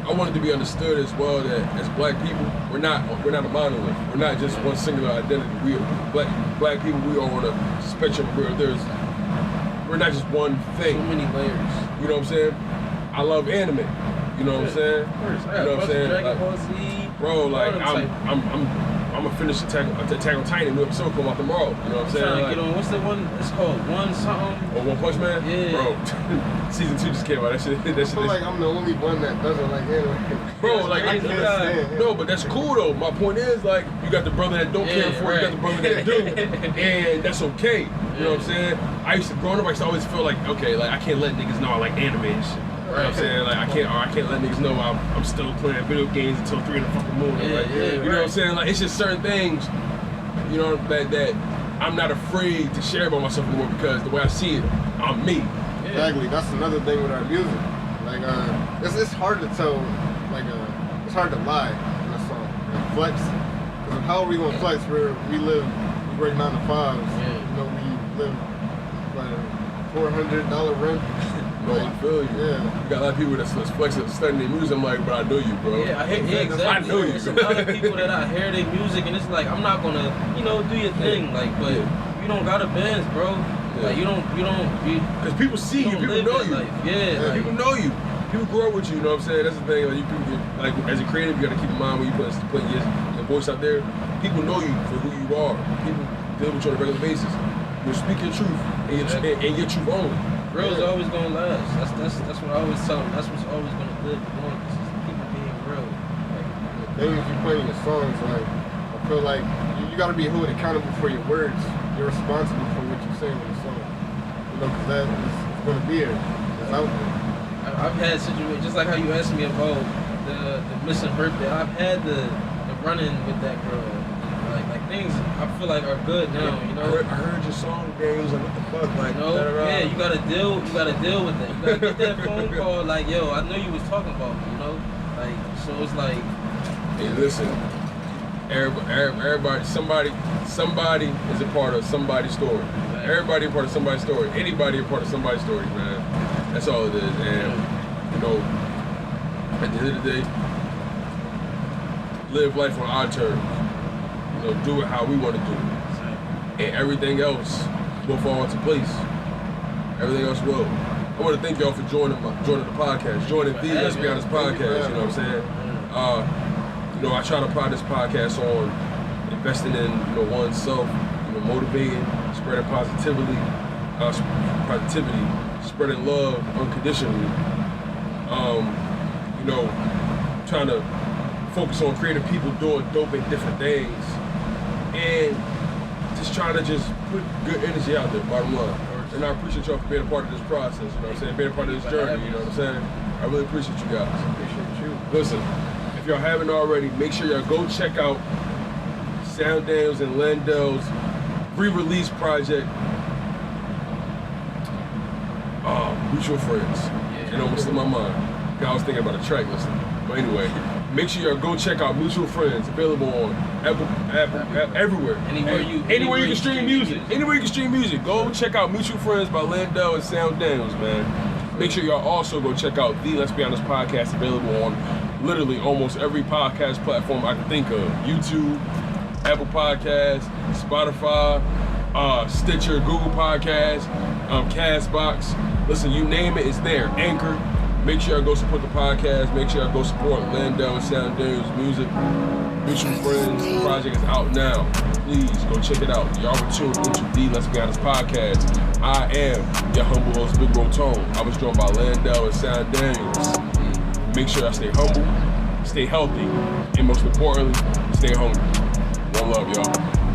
I wanted to be understood as well that as black people, we're not a monolith. We're not just one singular identity. We are black people. We are on a spectrum where we're not just one thing. So many layers. You know what I'm saying? I love anime. You know what I'm saying? Of course. You know what I'm saying? Dragon Like, Ball Z. bro, like I'm gonna finish Attack on Titan, new episode come out tomorrow. You know what I'm saying? Trying to Like, get on. What's the one? It's called One Something. oh, One Punch Man? Yeah. Bro, season 2 just came out. That shit. I feel like I'm the only one that doesn't like anime. Bro, like I can't stand no, but that's cool though. My point is like you got the brother that don't care for it, you got the brother that do, and that's okay. You know what I'm saying? Growing up, I used to always feel like okay, like I can't let niggas know I like anime and shit. You know what I'm saying? Like I can't let niggas know I'm still playing video games until 3 in the fucking morning. Like, you know what I'm saying? Like it's just certain things, that I'm not afraid to share about myself anymore because the way I see it, I'm me. Exactly. That's another thing with our music. Like it's hard to tell. Like it's hard to lie in a song. Like, flex. Because how are we gonna flex? We work 9 to 5s. We live like $400 rent. Bro, I feel you. Yeah. You got a lot of people that's flexing, studying their music. I'm like, but I know you, bro. Yeah, exactly. I know you. There's a lot of people that I hear their music and it's like I'm not gonna, do your thing. Like, but you don't got a Benz, bro. Yeah. Like you don't. Because people see you, people know you. Yeah. People know you. People grow up with you. You know what I'm saying? That's the thing. Like, you people, like as a creative, you gotta keep in mind when you put your voice out there. People know you for who you are. People deal with you on a regular basis. You speak your truth and your truth only. Real's always gonna last. That's what I always tell them. That's what's always gonna live on. People being real. Like, The thing is, you playing your songs, like I feel like you gotta be held accountable for your words. You're responsible for what you say in the song. Because that is gonna be there. It's out there. I've had situations just like how you asked me about the missing birthday. I've had the run-in with that girl. Like things I feel like are good now. I heard your song, Daniels. Like, what the fuck? Like, yeah, you gotta deal with that. You gotta get that phone call. Like, yo, I know you was talking about me. Like, so it's like. Hey, listen. Everybody, somebody is a part of somebody's story. Everybody a part of somebody's story. Anybody a part of somebody's story, man. That's all it is. And at the end of the day, live life on our terms. Do it how we want to do it. And everything else will fall into place. Everything else will. I want to thank y'all for joining the podcast, joining the Let's Be Honest podcast. You know what I'm saying? I try to pride this podcast on investing in oneself, motivating, spreading positivity, spreading love unconditionally. Trying to focus on creative people doing dope and different things, and just trying to put good energy out there, bottom line. And I appreciate y'all for being a part of this process, you know what I'm saying? Being a part of this journey, you know what I'm saying? I really appreciate you guys. Appreciate you. Listen, if y'all haven't already, make sure y'all go check out Sound Daniels and Lendel's re-release project, Mutual Friends. What's in my mind? I was thinking about a track listing. But anyway, make sure y'all go check out Mutual Friends, available on Apple everywhere. Anywhere you can stream music. Anywhere you can stream music. Go check out Mutual Friends by Lendelh and Sound Daniels, man. Make sure y'all also go check out the Let's Be Honest podcast, available on literally almost every podcast platform I can think of. YouTube, Apple Podcasts, Spotify, Stitcher, Google Podcasts, Castbox. Listen, you name it, it's there. Anchor. Make sure I go support the podcast. Make sure I go support Lendelh and Sound Daniels music. Mutual Friends. The project is out now. Please go check it out. Y'all were tuned into the Let's Be Honest podcast. I am your humble host, Big Bro Tone. I was joined by Lendelh and Sound Daniels. Make sure I stay humble, stay healthy, and most importantly, stay hungry. One love, y'all.